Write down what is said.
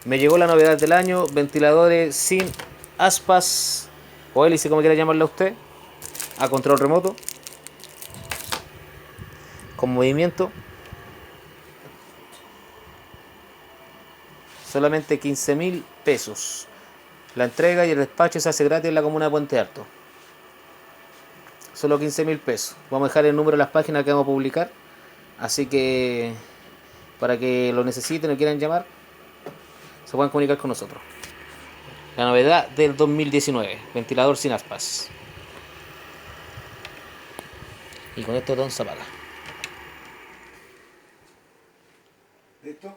Me llegó la novedad del año, ventiladores sin aspas o hélice, como quiera llamarla usted, a control remoto, con movimiento. Solamente 15.000 pesos. La entrega y el despacho se hace gratis en la comuna de Puente Alto. Solo 15.000 pesos. Vamos a dejar el número de las páginas que vamos a publicar. Así que para que lo necesiten o quieran llamar, se puedan comunicar con nosotros. La novedad del 2019, ventilador sin aspas. Y con esto Don se apaga. ¿Listo?